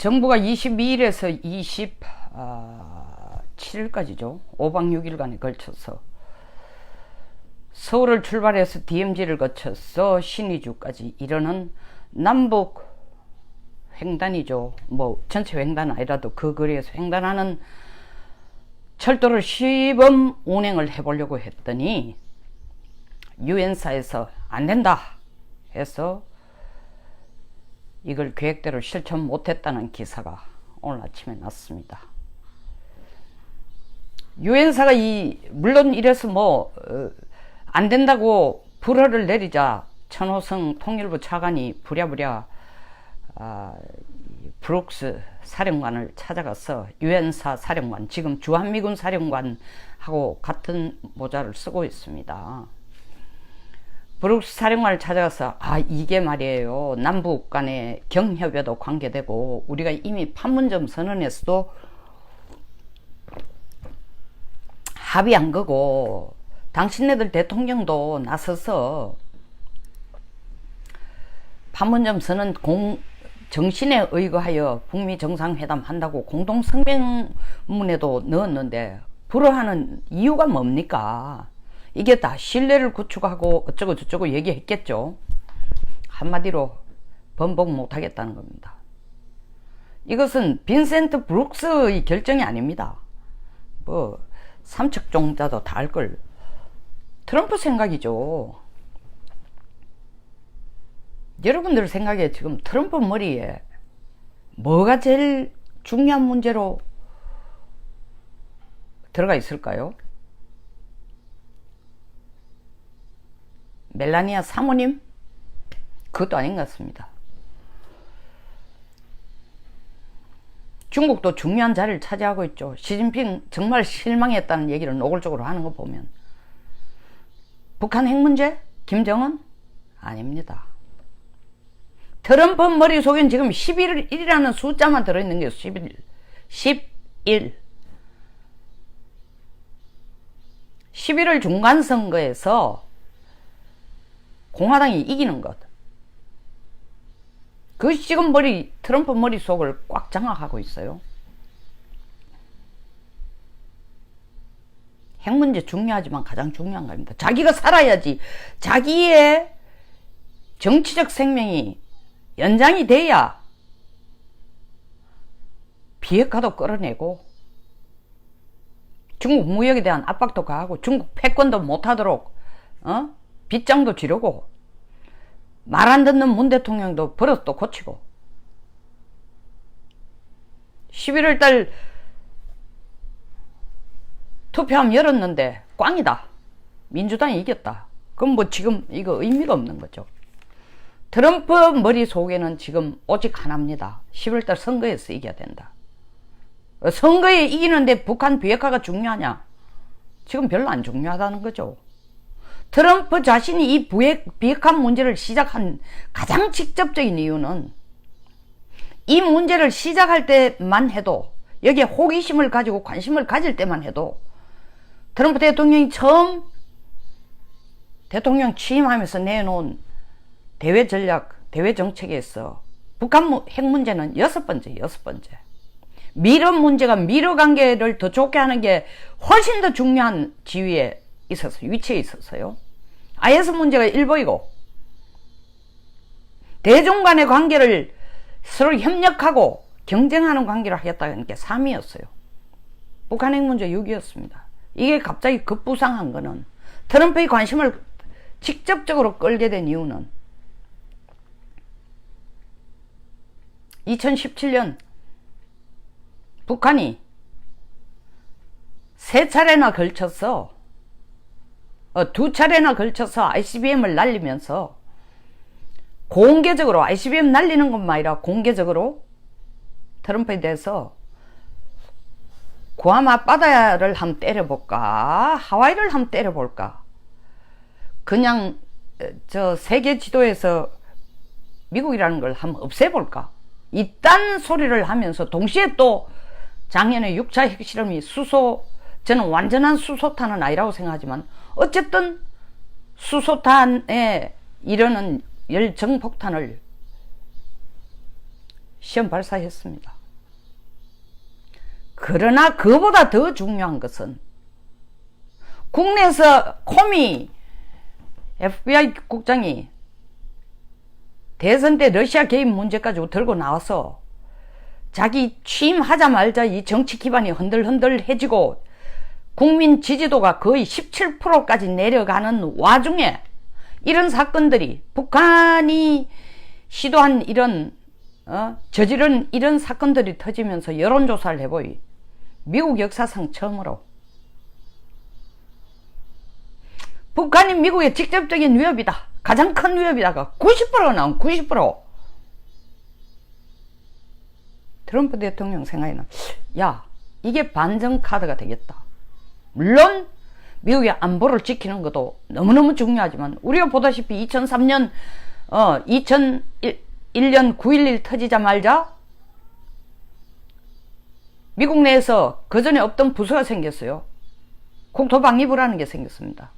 정부가 22일에서 27일까지죠. 5박 6일간에 걸쳐서 서울을 출발해서 DMZ를 거쳐서 신의주까지 이르는 남북 횡단이죠. 뭐 전체 횡단 아니라도 그 거리에서 횡단하는 철도를 시범 운행을 해보려고 했더니 유엔사에서 안 된다 해서 이걸 계획대로 실천 못했다는 기사가 오늘 아침에 났습니다. 유엔사가 물론 이래서 뭐 안 된다고 불허를 내리자 천호성 통일부 차관이 부랴부랴 브룩스 사령관을 찾아가서 유엔사 사령관, 지금 주한미군 사령관하고 같은 모자를 쓰고 있습니다. 브룩스 사령관을 찾아가서 이게 말이에요, 남북 간의 경협에도 관계되고 우리가 이미 판문점 선언에서도 합의한 거고 당신네들 대통령도 나서서 판문점 선언 정신에 의거하여 북미 정상회담 한다고 공동성명문에도 넣었는데 불허하는 이유가 뭡니까? 이게 다 신뢰를 구축하고 어쩌고 저쩌고 얘기했겠죠. 한마디로 번복 못하겠다는 겁니다. 이것은 빈센트 브룩스의 결정이 아닙니다. 뭐 삼척종자도 다 알걸. 트럼프 생각이죠. 여러분들 생각에 지금 트럼프 머리에 뭐가 제일 중요한 문제로 들어가 있을까요? 멜라니아 사모님? 그것도 아닌 것 같습니다. 중국도 중요한 자리를 차지하고 있죠. 시진핑 정말 실망했다는 얘기를 노골적으로 하는 거 보면. 북한 핵 문제? 김정은? 아닙니다. 트럼프 머릿속엔 지금 11이라는 숫자만 들어있는 게 11. 11월 중간선거에서 공화당이 이기는 것. 그것이 지금 트럼프 머릿속을 꽉 장악하고 있어요. 핵 문제 중요하지만 가장 중요한 겁니다. 자기가 살아야지. 자기의 정치적 생명이 연장이 돼야 비핵화도 끌어내고 중국 무역에 대한 압박도 가하고 중국 패권도 못하도록 빗장도 지르고 말 안 듣는 문 대통령도 버릇도 고치고 11월달 투표함 열었는데 꽝이다. 민주당이 이겼다. 그럼 뭐 지금 이거 의미가 없는 거죠. 트럼프 머릿속에는 지금 오직 하나입니다. 11월달 선거에서 이겨야 된다. 선거에 이기는데 북한 비핵화가 중요하냐? 지금 별로 안 중요하다는 거죠. 트럼프 자신이 이 비핵화 문제를 시작한 가장 직접적인 이유는 이 문제를 시작할 때만 해도 여기에 호기심을 가지고 관심을 가질 때만 해도 트럼프 대통령이 처음 대통령 취임하면서 내놓은 대외 전략, 대외 정책에서 북한 핵 문제는 여섯 번째. 미러 문제가 미러 관계를 더 좋게 하는 게 훨씬 더 중요한 지위에 있어서, 위치에 있어서요. IS 문제가 1보이고 대중 간의 관계를 서로 협력하고 경쟁하는 관계를 하겠다는 게 3위였어요. 북한 핵 문제 6위였습니다. 이게 갑자기 급부상한 거는 트럼프의 관심을 직접적으로 끌게 된 이유는 2017년 북한이 두 차례나 걸쳐서 ICBM을 날리면서 공개적으로 ICBM 날리는 것만 아니라 공개적으로 트럼프에 대해서 구암 앞바다를 한번 때려볼까? 하와이를 한번 때려볼까? 그냥 저 세계 지도에서 미국이라는 걸 한번 없애볼까? 이딴 소리를 하면서 동시에 또 작년에 6차 핵실험이 저는 완전한 수소탄은 아니라고 생각하지만 어쨌든 수소탄에 이르는 열정폭탄을 시험 발사했습니다. 그러나 그보다 더 중요한 것은 국내에서 코미 FBI 국장이 대선 때 러시아 개입 문제 가지고 들고 나와서 자기 취임하자마자 이 정치 기반이 흔들흔들해지고 국민 지지도가 거의 17%까지 내려가는 와중에 이런 사건들이 북한이 시도한 이런 저지른 이런 사건들이 터지면서 여론조사를 해보이 미국 역사상 처음으로 북한이 미국의 직접적인 위협이다, 가장 큰 위협이다가 90%가 나온 90%. 트럼프 대통령 생각에는 야, 이게 반전 카드가 되겠다. 물론 미국의 안보를 지키는 것도 너무너무 중요하지만 우리가 보다시피 2003년 2001년 9.11 터지자마자 미국 내에서 그전에 없던 부서가 생겼어요. 국토방위부라는 게 생겼습니다.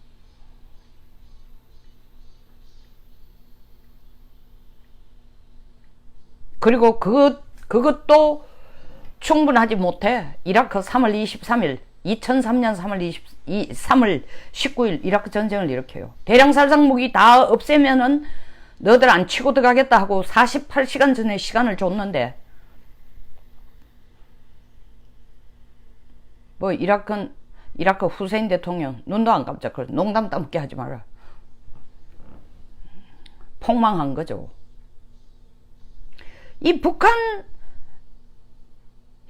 그리고 그것도 충분하지 못해 이라크 3월 23일 2003년 3월 19일 이라크 전쟁을 일으켜요. 대량살상 무기 다 없애면은 너들 안 치고 들어가겠다 하고 48시간 전에 시간을 줬는데 뭐 이라크 후세인 대통령 눈도 안 깜짝 그래. 농담 따먹게 하지 마라. 폭망한 거죠. 이 북한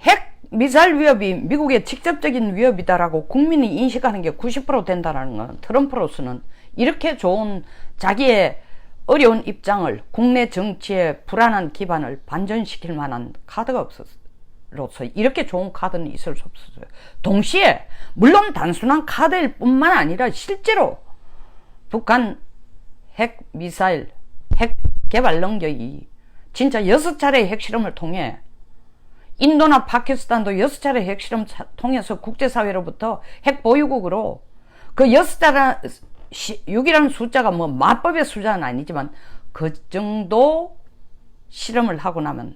핵 미사일 위협이 미국의 직접적인 위협이다라고 국민이 인식하는 게 90% 된다는 건 트럼프로서는 이렇게 좋은 자기의 어려운 입장을 국내 정치의 불안한 기반을 반전시킬 만한 카드가 없었로서 이렇게 좋은 카드는 있을 수 없었어요. 동시에 물론 단순한 카드일 뿐만 아니라 실제로 북한 핵 미사일 핵 개발 능력이 진짜 6차례의 핵실험을 통해 인도나 파키스탄도 6차례 핵실험 통해서 국제사회로부터 핵 보유국으로 그 6이라는 숫자가 뭐 마법의 숫자는 아니지만 그 정도 실험을 하고 나면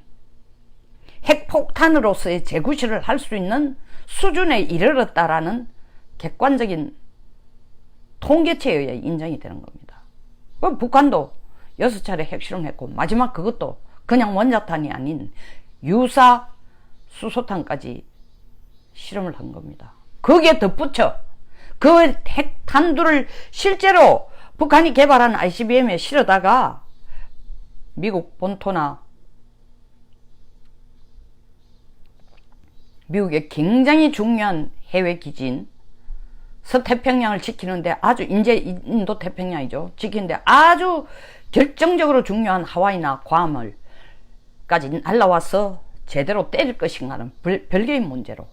핵폭탄으로서의 재구실을 할 수 있는 수준에 이르렀다라는 객관적인 통계치에 의해 인정이 되는 겁니다. 북한도 6차례 핵실험했고 마지막 그것도 그냥 원자탄이 아닌 유사 수소탄까지 실험을 한 겁니다. 거기에 덧붙여 그 핵탄두를 실제로 북한이 개발한 ICBM에 실어다가 미국 본토나 미국의 굉장히 중요한 해외 기지인 서태평양을 지키는데 아주 이제 인도 태평양이죠. 지키는데 아주 결정적으로 중요한 하와이나 괌을까지 날라와서 제대로 때릴 것인가는 별개의 문제로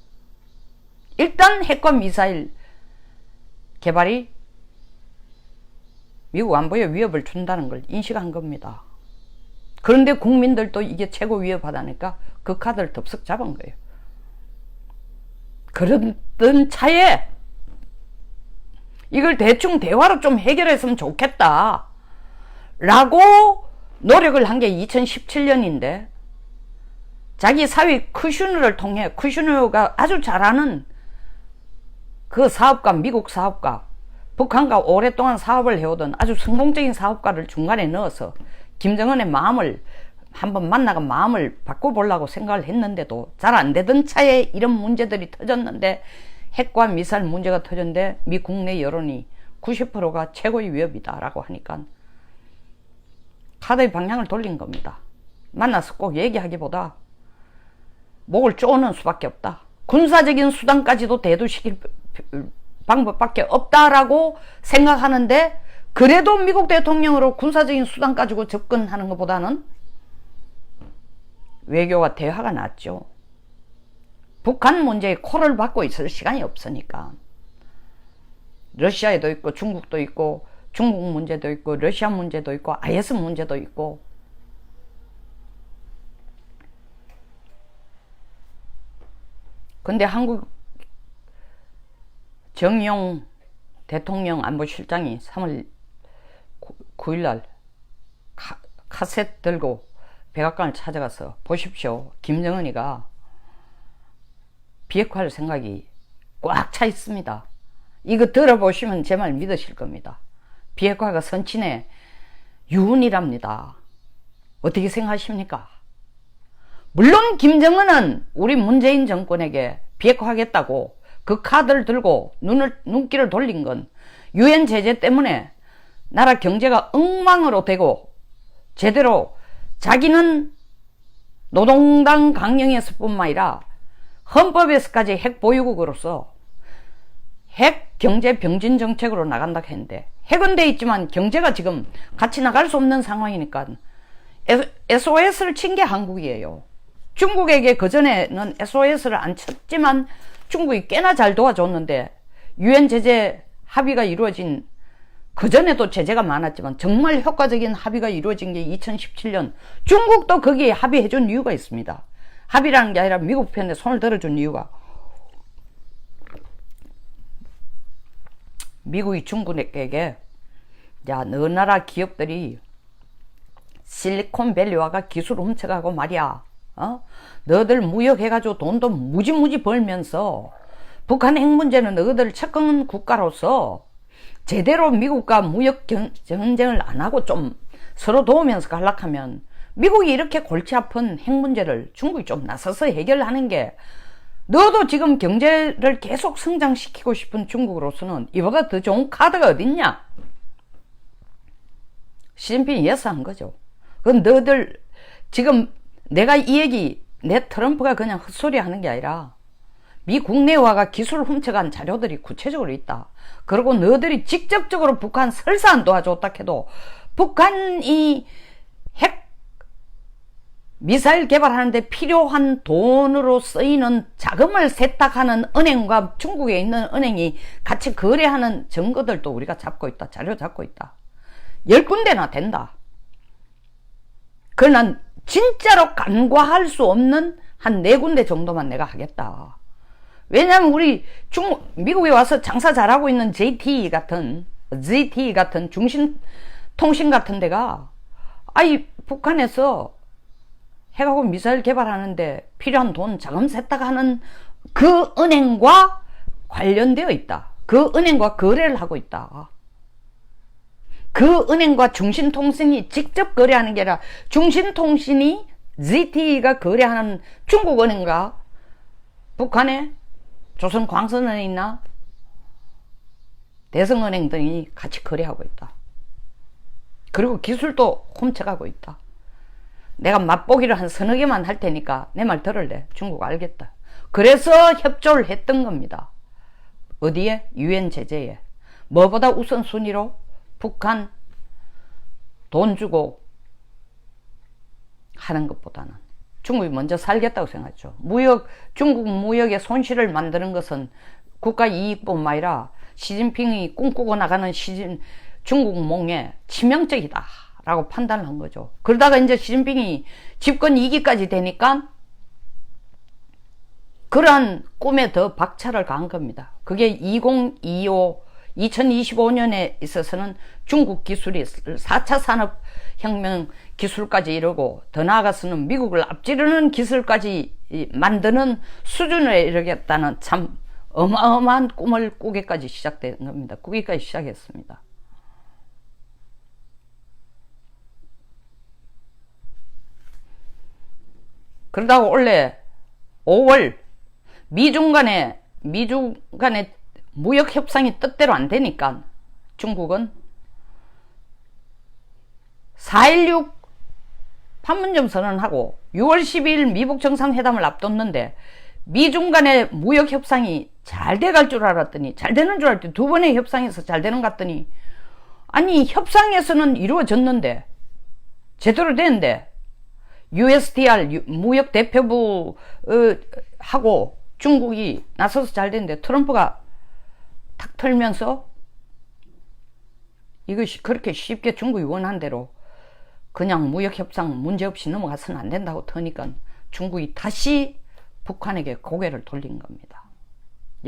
일단 핵과 미사일 개발이 미국 안보에 위협을 준다는 걸 인식한 겁니다. 그런데 국민들도 이게 최고 위협하다니까 그 카드를 덥석 잡은 거예요. 그러던 차에 이걸 대충 대화로 좀 해결했으면 좋겠다 라고 노력을 한 게 2017년인데 자기 사위 쿠슈너를 통해 쿠슈너가 아주 잘하는 그 사업가, 미국 사업가, 북한과 오랫동안 사업을 해오던 아주 성공적인 사업가를 중간에 넣어서 김정은의 마음을 한번 만나가 마음을 바꿔보려고 생각을 했는데도 잘 안 되던 차에 이런 문제들이 터졌는데 핵과 미사일 문제가 터졌는데 미 국내 여론이 90%가 최고의 위협이다 라고 하니까 카드의 방향을 돌린 겁니다. 만나서 꼭 얘기하기보다 목을 쪼는 수밖에 없다. 군사적인 수단까지도 대두시킬 방법밖에 없다라고 생각하는데 그래도 미국 대통령으로 군사적인 수단 가지고 접근하는 것보다는 외교와 대화가 낫죠. 북한 문제에 코를 박고 있을 시간이 없으니까. 러시아에도 있고 중국도 있고 중국 문제도 있고 러시아 문제도 있고 IS 문제도 있고 근데 한국 정의용 대통령 안보실장이 3월 9일날 카세트 들고 백악관을 찾아가서 보십시오. 김정은이가 비핵화할 생각이 꽉 차 있습니다. 이거 들어보시면 제 말 믿으실 겁니다. 비핵화가 선친의 유언이랍니다. 어떻게 생각하십니까? 물론 김정은은 우리 문재인 정권에게 비핵화하겠다고 그 카드를 들고 눈길을 돌린 건 유엔 제재 때문에 나라 경제가 엉망으로 되고 제대로 자기는 노동당 강령에서 뿐만 아니라 헌법에서까지 핵 보유국으로서 핵 경제 병진 정책으로 나간다 했는데 핵은 돼 있지만 경제가 지금 같이 나갈 수 없는 상황이니까 SOS를 친 게 한국이에요. 중국에게 그전에는 SOS를 안 쳤지만 중국이 꽤나 잘 도와줬는데 유엔 제재 합의가 이루어진 그전에도 제재가 많았지만 정말 효과적인 합의가 이루어진 게 2017년 중국도 거기에 합의해준 이유가 있습니다. 합의라는 게 아니라 미국 편에 손을 들어준 이유가 미국이 중국에게 야, 너 나라 기업들이 실리콘밸리와가 기술 훔쳐가고 말이야. 너희들 무역해가지고 돈도 무지무지 벌면서 북한 핵 문제는 너희들 접근 국가로서 제대로 미국과 무역 전쟁을 안 하고 좀 서로 도우면서 갈락하면 미국이 이렇게 골치 아픈 핵 문제를 중국이 좀 나서서 해결하는 게 너도 지금 경제를 계속 성장시키고 싶은 중국으로서는 이보다 더 좋은 카드가 어딨냐? 시진핑이 예스한 거죠. 그건 너희들 지금 내가 이 얘기 내 트럼프가 그냥 헛소리 하는 게 아니라 미 국내화가 기술 훔쳐간 자료들이 구체적으로 있다. 그리고 너희들이 직접적으로 북한 설사 안 도와줬다 해도 북한이 핵 미사일 개발하는데 필요한 돈으로 쓰이는 자금을 세탁하는 은행과 중국에 있는 은행이 같이 거래하는 증거들도 우리가 잡고 있다. 자료 잡고 있다. 10군데나 된다. 그러나 진짜로 간과할 수 없는 한 4군데 정도만 내가 하겠다. 왜냐하면 우리 미국에 와서 장사 잘하고 있는 ZTE 같은 중신통신 같은 데가 북한에서 핵하고 미사일 개발하는데 필요한 돈 자금 세탁하는 그 은행과 관련되어 있다. 그 은행과 거래를 하고 있다. 그 은행과 중신통신이 직접 거래하는 게 아니라 중신통신이 ZTE가 거래하는 중국은행과 북한의 조선광선은행이나 대성은행 등이 같이 거래하고 있다. 그리고 기술도 훔쳐가고 있다. 내가 맛보기를 한 서너 개만 할 테니까 내 말 들을래? 중국 알겠다. 그래서 협조를 했던 겁니다. 어디에? 유엔 제재에. 뭐보다 우선순위로 북한 돈 주고 하는 것보다는 중국이 먼저 살겠다고 생각했죠. 중국 무역의 손실을 만드는 것은 국가 이익뿐만 아니라 시진핑이 꿈꾸고 나가는 중국 몽에 치명적이다 라고 판단을 한 거죠. 그러다가 이제 시진핑이 집권 2기까지 되니까 그러한 꿈에 더 박차를 가한 겁니다. 그게 2025년에 있어서는 중국 기술이 4차 산업혁명 기술까지 이르고 더 나아가서는 미국을 앞지르는 기술까지 만드는 수준에 이르겠다는 참 어마어마한 꿈을 꾸기까지 시작된 겁니다. 꾸기까지 시작했습니다. 그러다가 원래 5월 미중 간의 무역 협상이 뜻대로 안 되니까 중국은 4.16 판문점 선언하고 6월 12일 미북 정상회담을 앞뒀는데 미중 간의 무역 협상이 잘 돼갈 줄 알았더니 잘 되는 줄 알았더니 두 번의 협상에서 잘 되는 것 같더니 아니 협상에서는 이루어졌는데 제대로 되는데 USTR 무역 대표부 하고 중국이 나서서 잘 됐는데 트럼프가 탁 털면서 이것이 그렇게 쉽게 중국이 원한 대로 그냥 무역협상 문제없이 넘어가서는 안 된다고 터니까 중국이 다시 북한에게 고개를 돌린 겁니다.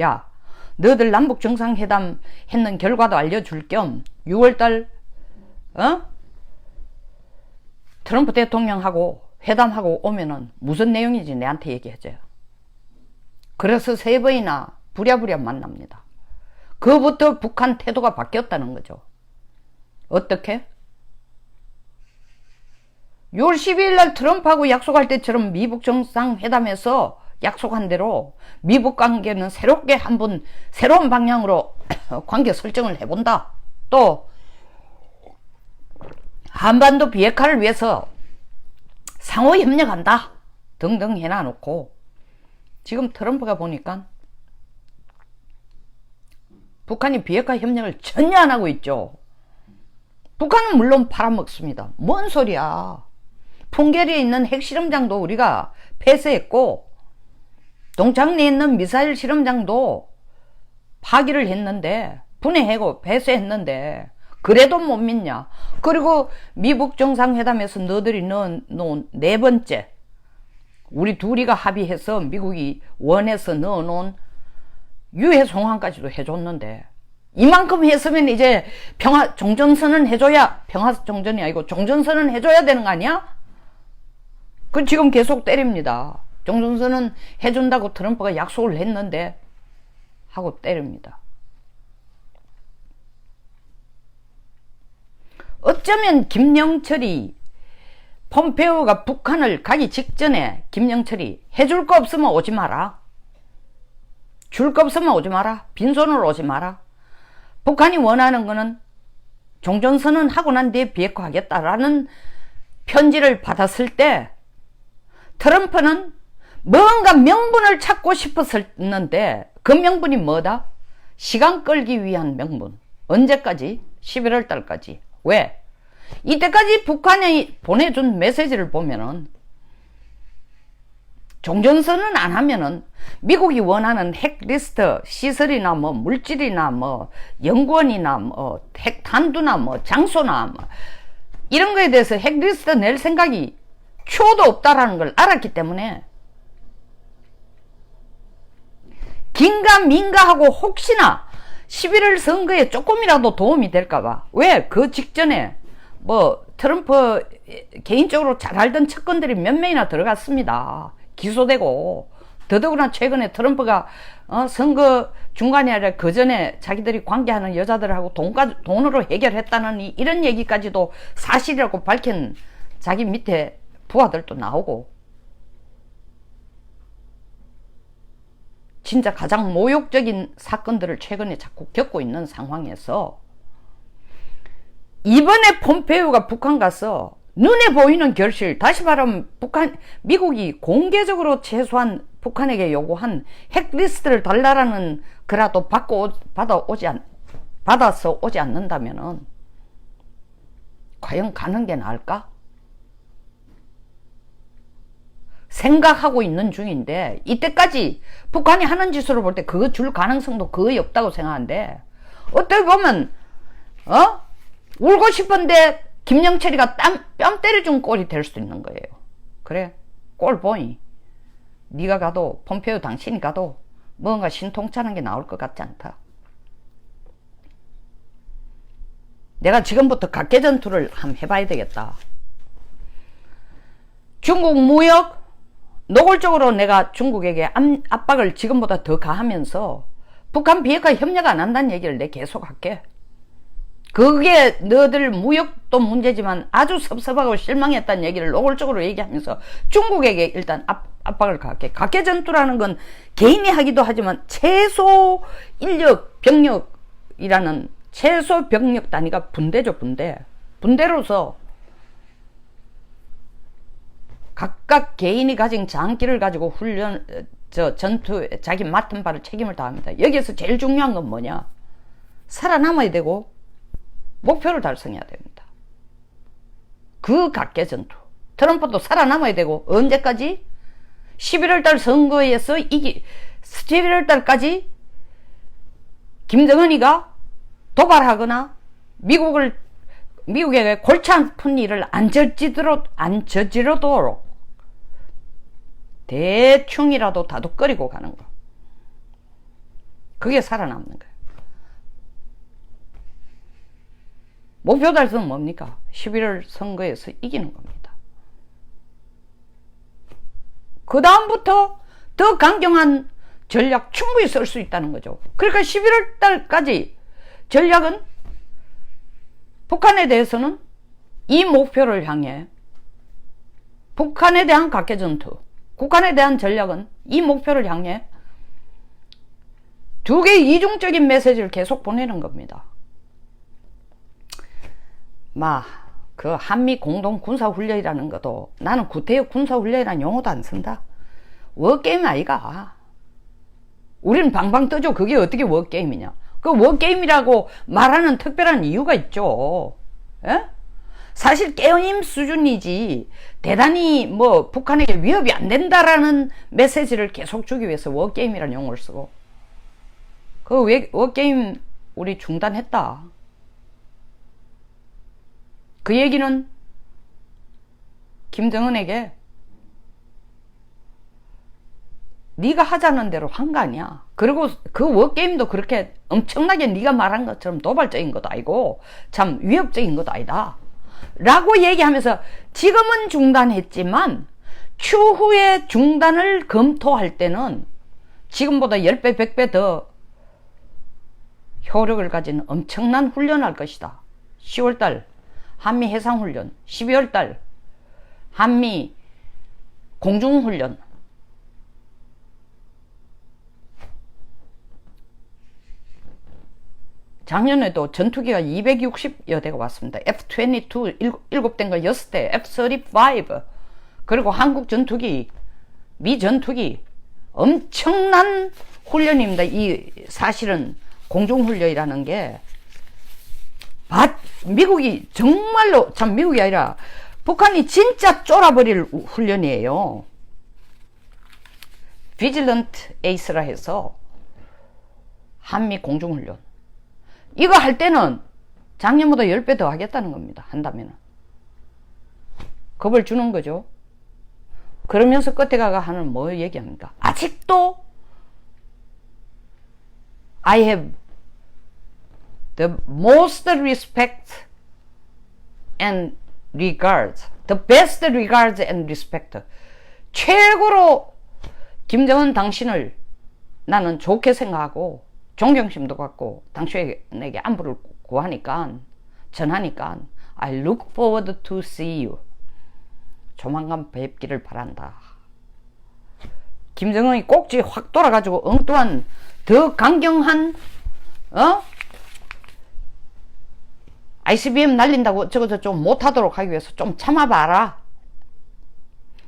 야, 너희들 남북 정상회담 했는 결과도 알려줄 겸 6월달 트럼프 대통령하고 회담하고 오면은 무슨 내용인지 내한테 얘기해줘요. 그래서 3번이나 부랴부랴 만납니다. 그부터 북한 태도가 바뀌었다는 거죠. 어떻게? 6월 12일 날 트럼프하고 약속할 때처럼 미북 정상회담에서 약속한 대로 미북 관계는 새롭게 한번 새로운 방향으로 관계 설정을 해본다. 또 한반도 비핵화를 위해서 상호 협력한다 등등 해놔놓고 지금 트럼프가 보니까 북한이 비핵화 협력을 전혀 안 하고 있죠. 북한은 물론 팔아먹습니다. 뭔 소리야. 풍계리에 있는 핵실험장도 우리가 폐쇄했고 동창리에 있는 미사일 실험장도 파기를 했는데 분해하고 폐쇄했는데 그래도 못 믿냐. 그리고 미북 정상회담에서 너들이 넣어놓은 4번째 우리 둘이가 합의해서 미국이 원해서 넣어놓은 유해 송환까지도 해줬는데 이만큼 했으면 이제 평화 종전선언 해줘야 평화 종전이 아니고 종전선언 해줘야 되는 거 아니야? 그 지금 계속 때립니다. 종전선언 해준다고 트럼프가 약속을 했는데 하고 때립니다. 어쩌면 김영철이 폼페오가 북한을 가기 직전에 김영철이 해줄 거 없으면 오지 마라. 줄 거 없으면 오지 마라. 빈손으로 오지 마라. 북한이 원하는 거는 종전선언 하고 난 뒤에 비핵화하겠다라는 편지를 받았을 때 트럼프는 뭔가 명분을 찾고 싶었었는데 그 명분이 뭐다? 시간 끌기 위한 명분. 언제까지? 11월 달까지. 왜? 이때까지 북한이 보내준 메시지를 보면은 종전선언 안 하면은 미국이 원하는 핵리스트 시설이나 뭐 물질이나 뭐 연구원이나 뭐 핵탄두나 뭐 장소나 뭐 이런 거에 대해서 핵리스트 낼 생각이 초도 없다라는 걸 알았기 때문에 긴가민가하고 혹시나 11월 선거에 조금이라도 도움이 될까봐. 왜? 그 직전에 뭐 트럼프 개인적으로 잘 알던 측근들이 몇 명이나 들어갔습니다. 기소되고 더더구나 최근에 트럼프가 선거 중간이 아니라 그 전에 자기들이 관계하는 여자들하고 돈으로 해결했다는 이런 얘기까지도 사실이라고 밝힌 자기 밑에 부하들도 나오고 진짜 가장 모욕적인 사건들을 최근에 자꾸 겪고 있는 상황에서 이번에 폼페이오가 북한 가서 눈에 보이는 결실, 다시 말하면 미국이 공개적으로 최소한 북한에게 요구한 핵리스트를 달라라는 거라도 받아서 오지 않는다면은 과연 가는 게 나을까? 생각하고 있는 중인데 이때까지 북한이 하는 짓으로 볼 때 그거 줄 가능성도 거의 없다고 생각하는데 어떻게 보면 울고 싶은데 김영철이가 뺨 때려준 꼴이 될 수도 있는 거예요. 그래 꼴 보이. 네가 가도 폼페이오 당신이 가도 뭔가 신통찮은 게 나올 것 같지 않다. 내가 지금부터 각계전투를 한번 해봐야 되겠다. 중국 무역 노골적으로 내가 중국에게 압박을 지금보다 더 가하면서 북한 비핵화 협력 안 한다는 얘기를 내가 계속 할게. 그게 너들 무역도 문제지만 아주 섭섭하고 실망했다는 얘기를 노골적으로 얘기하면서 중국에게 일단 압박을 가할게. 각계전투라는 건 개인이 하기도 하지만 최소 인력 병력이라는 최소 병력 단위가 분대죠. 분대로서 각각 개인이 가진 장기를 가지고 전투 자기 맡은 바를 책임을 다합니다. 여기서 제일 중요한 건 뭐냐? 살아남아야 되고 목표를 달성해야 됩니다. 그 각계전투. 트럼프도 살아남아야 되고 언제까지? 11월 달 선거에서 11월 달까지 김정은이가 도발하거나 미국에게 골치 아픈 일을 안 저지르도록 대충이라도 다독거리고 가는 거. 그게 살아남는 거예요. 목표 달성은 뭡니까? 11월 선거에서 이기는 겁니다. 그 다음부터 더 강경한 전략 충분히 쓸 수 있다는 거죠. 그러니까 11월 달까지 전략은 북한에 대해서는 이 목표를 향해 북한에 대한 각개전투, 북한에 대한 전략은 이 목표를 향해 두 개의 이중적인 메시지를 계속 보내는 겁니다. 그 한미 공동 군사훈련이라는 것도 나는 구태여 군사훈련이라는 용어도 안 쓴다. 워게임 아이가. 우리는 방방 떠죠. 그게 어떻게 워게임이냐. 그 워게임이라고 말하는 특별한 이유가 있죠. 에? 사실 게임 수준이지 대단히 북한에게 위협이 안 된다라는 메시지를 계속 주기 위해서 워게임이라는 용어를 쓰고, 그 워게임 우리 중단했다. 그 얘기는 김정은에게 네가 하자는 대로 한 거 아니야. 그리고 그 워게임도 그렇게 엄청나게 네가 말한 것처럼 도발적인 것도 아니고 참 위협적인 것도 아니다 라고 얘기하면서 지금은 중단했지만 추후에 중단을 검토할 때는 지금보다 10배 100배 더 효력을 가진 엄청난 훈련을 할 것이다. 10월달 한미 해상훈련, 12월달 한미 공중훈련, 작년에도 전투기가 260여 대가 왔습니다. F-22 7대인가 6대, F-35, 그리고 한국 전투기, 미 전투기, 엄청난 훈련입니다. 이 사실은 공중훈련이라는 게 미국이 정말로, 참 미국이 아니라 북한이 진짜 쫄아버릴 훈련이에요. 비질런트 에이스라 해서 한미 공중훈련, 이거 할 때는 작년보다 10배 더 하겠다는 겁니다. 한다면 겁을 주는 거죠. 그러면서 끝에 가가 하는 뭐 얘기합니까? 아직도 I have the most respect and regard, the best regard and respect. 최고로 김정은 당신을 나는 좋게 생각하고 존경심도 갖고 당신에게 안부를 전하니까 I look forward to see you. 조만간 뵙기를 바란다. 김정은이 꼭지 확 돌아가지고 엉뚱한 더 강경한 ICBM 날린다고 어쩌고저쩌고 좀 못하도록 하기 위해서 좀 참아봐라.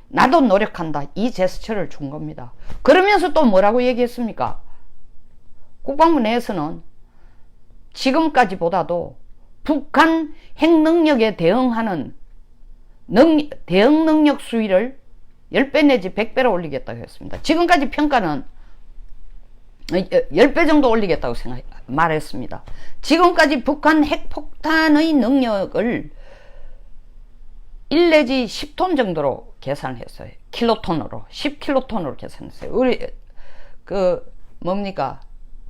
나도 노력한다. 이 제스처를 준 겁니다. 그러면서 또 뭐라고 얘기했습니까? 국방부 내에서는 지금까지보다도 북한 핵능력에 대응하는 대응 능력 수위를 10배 내지 100배로 올리겠다고 했습니다. 지금까지 평가는 10배 정도 올리겠다고 말했습니다. 지금까지 북한 핵폭탄의 능력을 1 내지 10톤 정도로 계산했어요. 킬로톤으로, 10킬로톤으로 계산했어요. 우리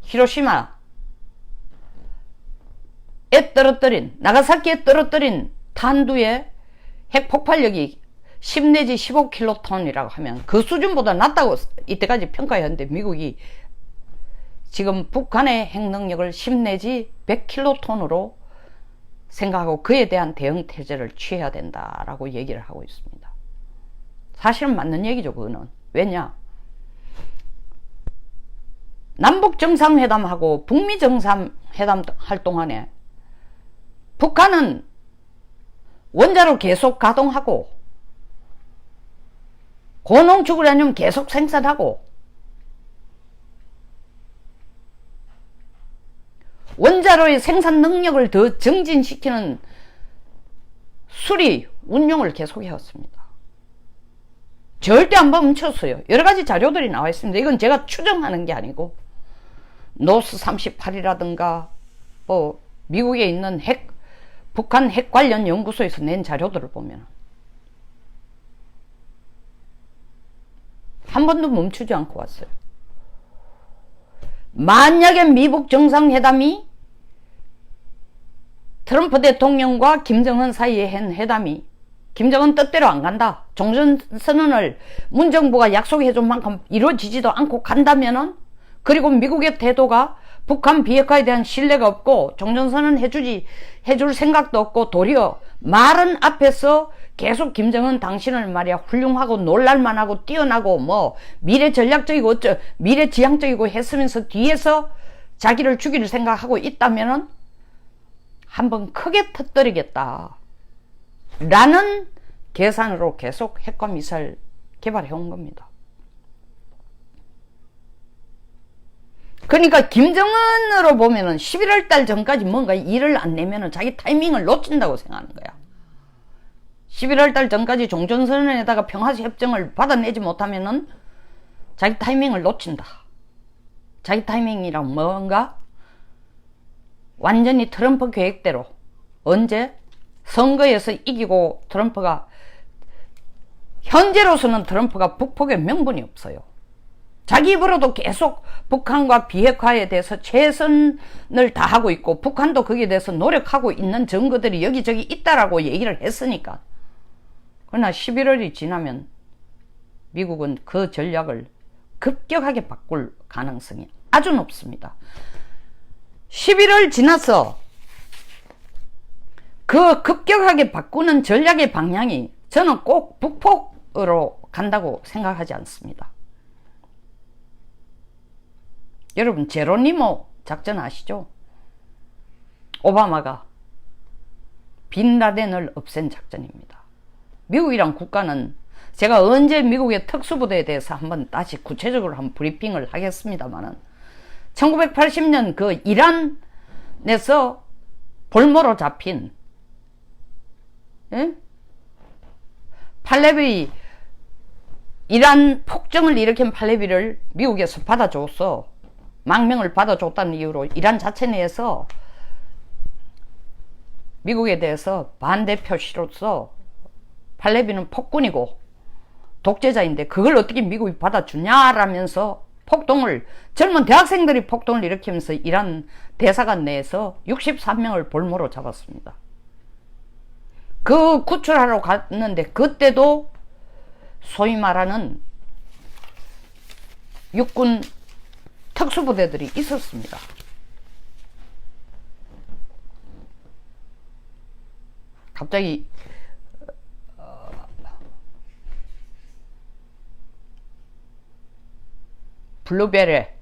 히로시마에 떨어뜨린, 나가사키에 떨어뜨린 탄두의 핵폭발력이 10 내지 15킬로톤이라고 하면 그 수준보다 낮다고 이때까지 평가했는데, 미국이 지금 북한의 핵능력을 10 내지 100킬로톤으로 생각하고 그에 대한 대응 태세를 취해야 된다라고 얘기를 하고 있습니다. 사실은 맞는 얘기죠. 그거는. 왜냐? 남북 정상회담하고 북미 정상회담 할 동안에 북한은 원자로 계속 가동하고 고농축 우라늄 계속 생산하고 원자로의 생산 능력을 더 증진시키는 수리, 운용을 계속 해왔습니다. 절대 안 멈췄어요. 여러 가지 자료들이 나와 있습니다. 이건 제가 추정하는 게 아니고 노스 38이라든가 미국에 있는 북한 핵 관련 연구소에서 낸 자료들을 보면 한 번도 멈추지 않고 왔어요. 만약에 미북 정상회담이 트럼프 대통령과 김정은 사이에 한 회담이 김정은 뜻대로 안 간다. 종전선언을 문정부가 약속해준 만큼 이루어지지도 않고 간다면은, 그리고 미국의 태도가 북한 비핵화에 대한 신뢰가 없고 종전선언 해줄 생각도 없고 도리어 말은 앞에서 계속 김정은 당신을 말이야 훌륭하고 놀랄만하고 뛰어나고 뭐 미래 전략적이고 미래 지향적이고 했으면서 뒤에서 자기를 죽일 생각하고 있다면은 한번 크게 터뜨리겠다 라는 계산으로 계속 핵과 미사일 개발해 온 겁니다. 그러니까 김정은으로 보면은 11월 달 전까지 뭔가 일을 안 내면은 자기 타이밍을 놓친다고 생각하는 거야. 11월 달 전까지 종전선언에다가 평화협정을 받아내지 못하면은 자기 타이밍을 놓친다. 자기 타이밍이란 뭔가? 완전히 트럼프 계획대로 언제? 선거에서 이기고 트럼프가, 현재로서는 트럼프가 북폭에 명분이 없어요. 자기 입으로도 계속 북한과 비핵화에 대해서 최선을 다하고 있고 북한도 거기에 대해서 노력하고 있는 증거들이 여기저기 있다라고 얘기를 했으니까. 그러나 11월이 지나면 미국은 그 전략을 급격하게 바꿀 가능성이 아주 높습니다. 11월 지나서 그 급격하게 바꾸는 전략의 방향이 저는 꼭 북폭으로 간다고 생각하지 않습니다. 여러분 제로니모 작전 아시죠? 오바마가 빈라덴을 없앤 작전입니다. 미국이란 국가는, 제가 언제 미국의 특수부대에 대해서 한번 다시 구체적으로 한번 브리핑을 하겠습니다만은 1980년 그 이란에서 볼모로 잡힌 팔레비, 이란 폭정을 일으킨 팔레비를 미국에서 받아줬어. 망명을 받아줬다는 이유로 이란 자체 내에서 미국에 대해서 반대 표시로서 팔레비는 폭군이고 독재자인데 그걸 어떻게 미국이 받아주냐라면서 폭동을, 젊은 대학생들이 폭동을 일으키면서 이란 대사관 내에서 63명을 볼모로 잡았습니다. 그 구출하러 갔는데 그때도 소위 말하는 육군 특수부대들이 있었습니다. 갑자기 블루베레,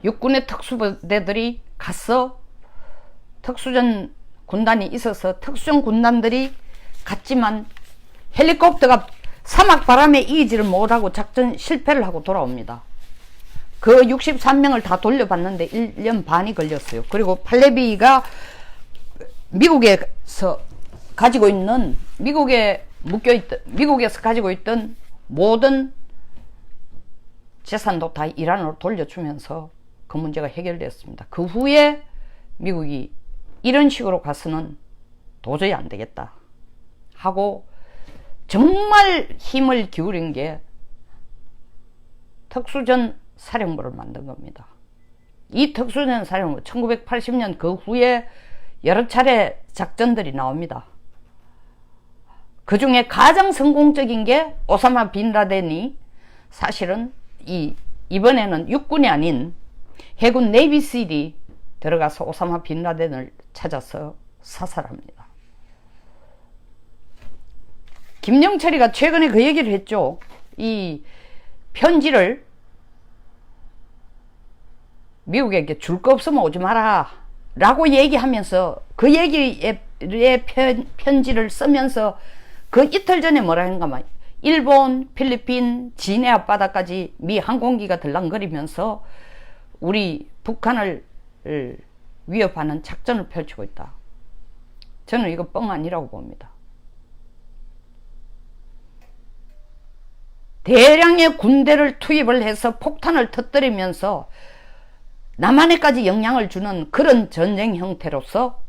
육군의 특수부대들이 가서 특수전 군단이 있어서 특수전 군단들이 갔지만 헬리콥터가 사막 바람에 이기지를 못하고 작전 실패를 하고 돌아옵니다. 그 63명을 다 돌려봤는데 1년 반이 걸렸어요. 그리고 팔레비가 미국에서 가지고 있는, 미국에서 가지고 있던 모든 재산도 다 이란으로 돌려주면서 그 문제가 해결됐습니다. 그 후에 미국이 이런 식으로 가서는 도저히 안 되겠다 하고 정말 힘을 기울인 게 특수전 사령부를 만든 겁니다. 이 특수전 사령부 1980년 그 후에 여러 차례 작전들이 나옵니다. 그 중에 가장 성공적인 게 오사마 빈 라덴이 사실은 이번에는 육군이 아닌 해군 네이비실이 들어가서 오사마 빈 라덴을 찾아서 사살합니다. 김영철이가 최근에 그 얘기를 했죠. 이 편지를 미국에게 줄 거 없으면 오지 마라 라고 얘기하면서 그 얘기의 편지를 쓰면서 그 이틀 전에 뭐라 했는가, 일본, 필리핀, 진해 앞바다까지 미 항공기가 들락거리면서 우리 북한을 위협하는 작전을 펼치고 있다. 저는 이거 뻥 아니라고 봅니다. 대량의 군대를 투입을 해서 폭탄을 터뜨리면서 남한에까지 영향을 주는 그런 전쟁 형태로서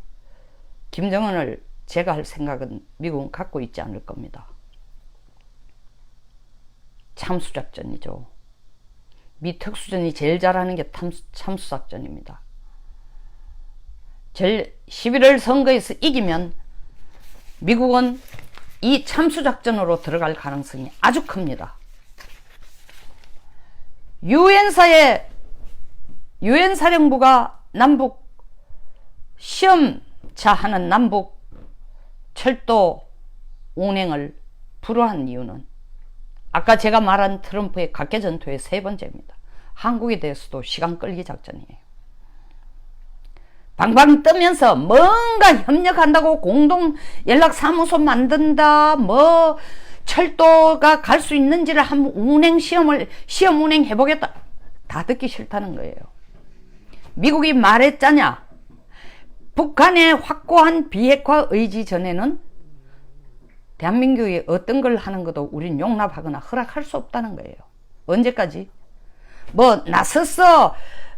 김정은을 제거할 생각은 미국은 갖고 있지 않을 겁니다. 참수작전이죠. 미 특수전이 제일 잘하는 게 참수작전입니다. 11월 선거에서 이기면 미국은 이 참수작전으로 들어갈 가능성이 아주 큽니다. 유엔사령부가 남북 시험차 하는 남북 철도 운행을 불허한 이유는 아까 제가 말한 트럼프의 각계전투의 세 번째입니다. 한국에 대해서도 시간 끌기 작전이에요. 방방 뜨면서 뭔가 협력한다고 공동 연락사무소 만든다, 뭐 철도가 갈 수 있는지를 한번 시험 운행 해보겠다. 다 듣기 싫다는 거예요. 미국이 말했잖냐. 북한의 확고한 비핵화 의지 전에는 대한민국이 어떤 걸 하는 것도 우린 용납하거나 허락할 수 없다는 거예요. 언제까지? 뭐 나서서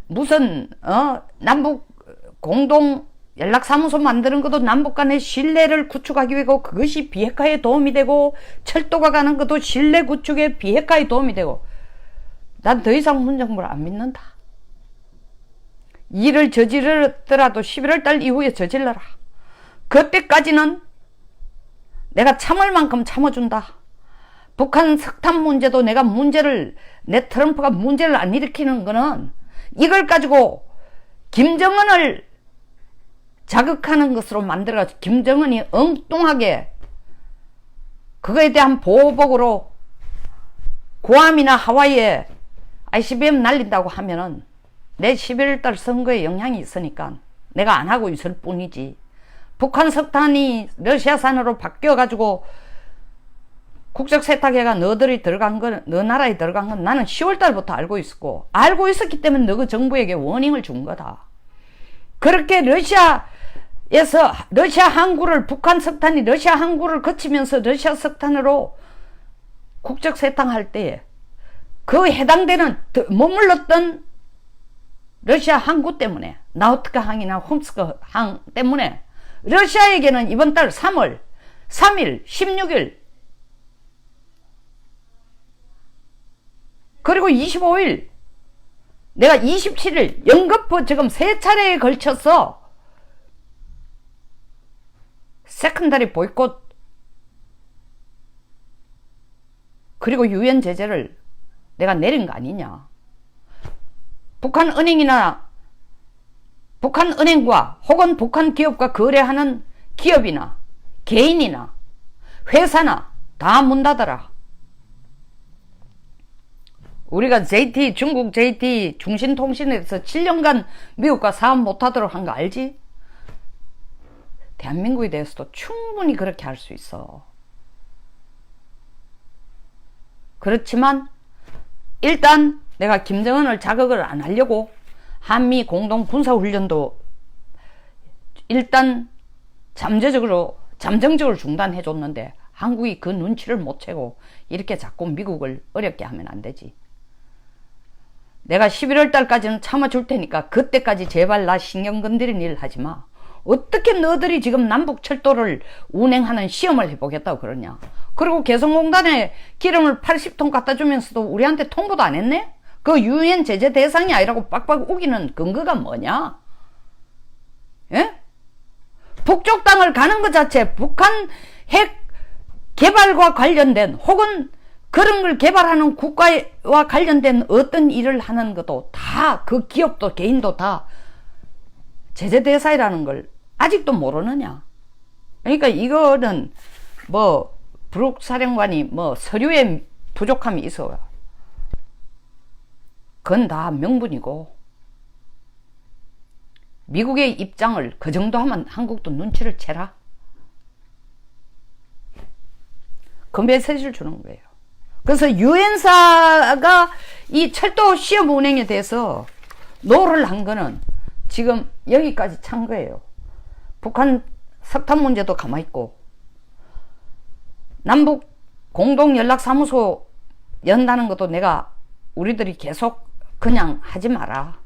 무슨 남북 공동 연락사무소 만드는 것도 남북 간의 신뢰를 구축하기 위해서 그것이 비핵화에 도움이 되고 철도가 가는 것도 신뢰 구축에 비핵화에 도움이 되고 난 더 이상 문정부를 안 믿는다. 일을 저지르더라도 11월 달 이후에 저질러라. 그때까지는 내가 참을 만큼 참아준다. 북한 석탄 문제도 내 트럼프가 문제를 안 일으키는 거는 이걸 가지고 김정은을 자극하는 것으로 만들어가지고 김정은이 엉뚱하게 그거에 대한 보복으로 구암이나 하와이에 ICBM 날린다고 하면은 내 11월달 선거에 영향이 있으니까 내가 안 하고 있을 뿐이지. 북한 석탄이 러시아산으로 바뀌어가지고 국적 세탁해가 너 나라에 들어간 건 나는 10월달부터 알고 있었고, 알고 있었기 때문에 너 그 정부에게 워닝을 준 거다. 그렇게 러시아 항구를, 북한 석탄이 러시아 항구를 거치면서 러시아 석탄으로 국적 세탁할 때에 그 해당되는 머물렀던 러시아 항구 때문에, 나우트카 항이나 홈스크 항 때문에 러시아에게는 이번 달 3월 3일, 16일 그리고 25일 내가 27일 연거푸 지금 3차례에 걸쳐서 세컨더리 보이콧 그리고 유엔 제재를 내가 내린 거 아니냐. 북한은행과 혹은 북한 기업과 거래하는 기업이나 개인이나 회사나 다 문 닫아라. 우리가 중국 JT 중신통신에서 7년간 미국과 사업 못하도록 한 거 알지? 대한민국에 대해서도 충분히 그렇게 할 수 있어. 그렇지만 일단 내가 김정은을 자극을 안 하려고 한미 공동 군사훈련도 일단 잠정적으로 중단해 줬는데 한국이 그 눈치를 못 채고 이렇게 자꾸 미국을 어렵게 하면 안 되지. 내가 11월 달까지는 참아줄 테니까 그때까지 제발 나 신경 건드리는 일 하지 마. 어떻게 너들이 지금 남북철도를 운행하는 시험을 해보겠다고 그러냐. 그리고 개성공단에 기름을 80톤 갖다 주면서도 우리한테 통보도 안 했네? 그 유엔 제재 대상이 아니라고 빡빡 우기는 근거가 뭐냐? 예? 북쪽 땅을 가는 것 자체 북한 핵 개발과 관련된 혹은 그런 걸 개발하는 국가와 관련된 어떤 일을 하는 것도 다 그 기업도 개인도 다 제재 대상이라는 걸 아직도 모르느냐. 그러니까 이거는 뭐 브룩 사령관이 뭐 서류에 부족함이 있어. 그건 다 명분이고 미국의 입장을 그 정도 하면 한국도 눈치를 채라. 그 메시지를 주는 거예요. 그래서 유엔사가 이 철도 시험 운행에 대해서 노를 한 거는 지금 여기까지 찬 거예요. 북한 석탄 문제도 가만히 있고 남북 공동연락사무소 연다는 것도 내가 우리들이 계속 그냥 하지 마라.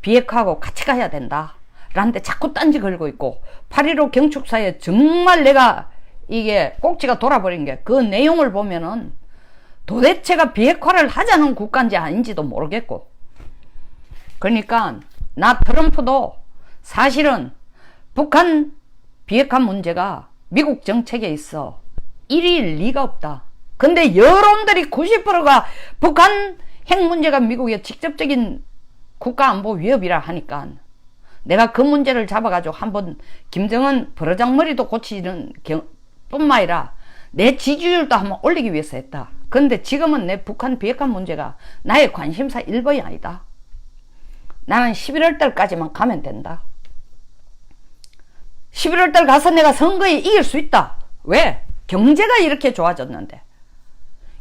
비핵화하고 같이 가야 된다. 라는데 자꾸 딴지 걸고 있고 8.15 경축사에 정말 내가 이게 꼭지가 돌아버린 게 그 내용을 보면은 도대체가 비핵화를 하자는 국가인지 아닌지도 모르겠고 그러니까 나 트럼프도 사실은 북한 비핵화 문제가 미국 정책에 있어 일일 리가 없다. 근데 여론들이 90%가 북한 핵 문제가 미국의 직접적인 국가안보 위협이라 하니까 내가 그 문제를 잡아가지고 한번 김정은 버르장머리도 고치는 뿐만 아니라 내 지지율도 한번 올리기 위해서 했다. 근데 지금은 내 북한 비핵화 문제가 나의 관심사 1번이 아니다. 나는 11월 달까지만 가면 된다. 11월 달 가서 내가 선거에 이길 수 있다. 왜? 경제가 이렇게 좋아졌는데.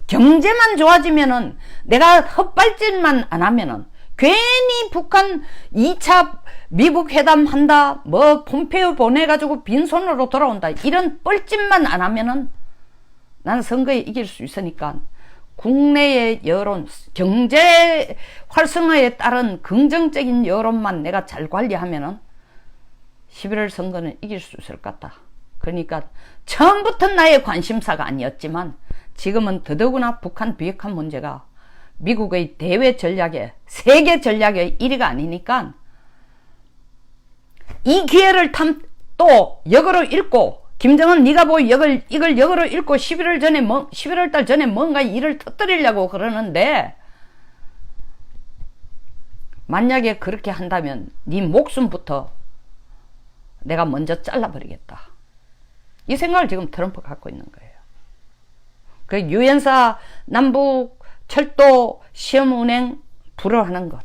경제만 좋아지면은 내가 헛발질만 안 하면은 괜히 북한 2차 미국 회담 한다, 뭐 폼페이오 보내가지고 빈손으로 돌아온다, 이런 뻘짓만 안 하면은 나는 선거에 이길 수 있으니까 국내의 여론, 경제 활성화에 따른 긍정적인 여론만 내가 잘 관리하면은 11월 선거는 이길 수 있을 것 같다. 그러니까 처음부터 나의 관심사가 아니었지만 지금은 더더구나 북한 비핵화 문제가 미국의 대외 전략에, 세계 전략의 1위가 아니니까 이 기회를 또 역으로 읽고, 김정은 네가 뭐 이걸 역으로 읽고 11월 달 전에 뭔가 일을 터뜨리려고 그러는데, 만약에 그렇게 한다면 네 목숨부터 내가 먼저 잘라버리겠다. 이 생각을 지금 트럼프가 갖고 있는 거예요. 그 유엔사 남북 철도 시험 운행 불허하는 것,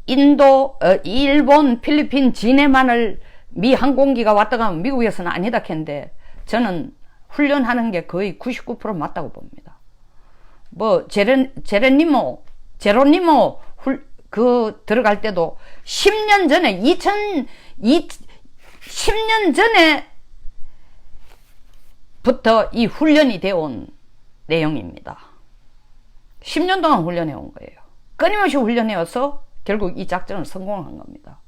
인도, 일본, 필리핀, 진해만을 미 항공기가 왔다가 미국에서는 아니다 했는데 저는 훈련하는 게 거의 99% 맞다고 봅니다. 뭐 제로니모 들어갈 때도 10년 전에 10년 전에부터 이 훈련이 되어 온 내용입니다. 10년 동안 훈련해 온 거예요. 끊임없이 훈련해와서 결국 이 작전을 성공한 겁니다.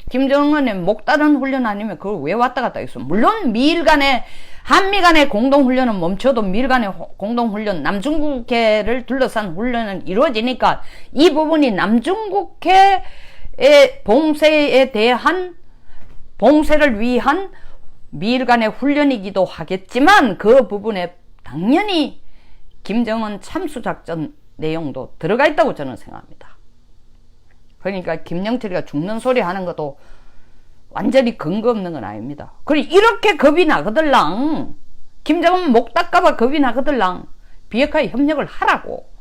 김정은의 목다른 훈련 아니면 그걸 왜 왔다 갔다 했어? 물론 한미 간의 공동훈련은 멈춰도 미일 간의 공동훈련, 남중국해를 둘러싼 훈련은 이루어지니까 이 부분이 남중국해의 봉쇄에 대한, 봉쇄를 위한 미일 간의 훈련이기도 하겠지만 그 부분에 당연히 김정은 참수작전 내용도 들어가 있다고 저는 생각합니다. 그러니까 김영철이가 죽는 소리 하는 것도 완전히 근거 없는 건 아닙니다. 그리고 이렇게 겁이 나거들랑, 김정은 목 닦아봐 겁이 나거들랑 비핵화에 협력을 하라고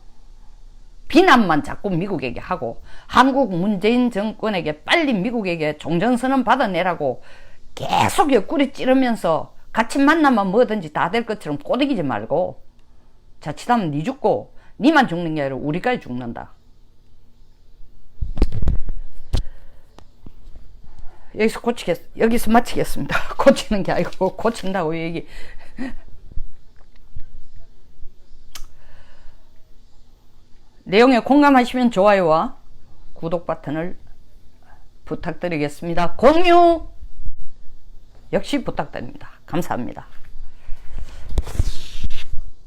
비난만 자꾸 미국에게 하고, 한국 문재인 정권에게 빨리 미국에게 종전선언 받아내라고 계속 옆구리 찌르면서 같이 만나면 뭐든지 다 될 것처럼 꼬드기지 말고, 자칫하면 니 죽고 니만 죽는 게 아니라 우리까지 죽는다. 여기서 마치겠습니다. 고치는 게 아니고 고친다고 얘기. 내용에 공감하시면 좋아요와 구독 버튼을 부탁드리겠습니다. 공유 역시 부탁드립니다. 감사합니다.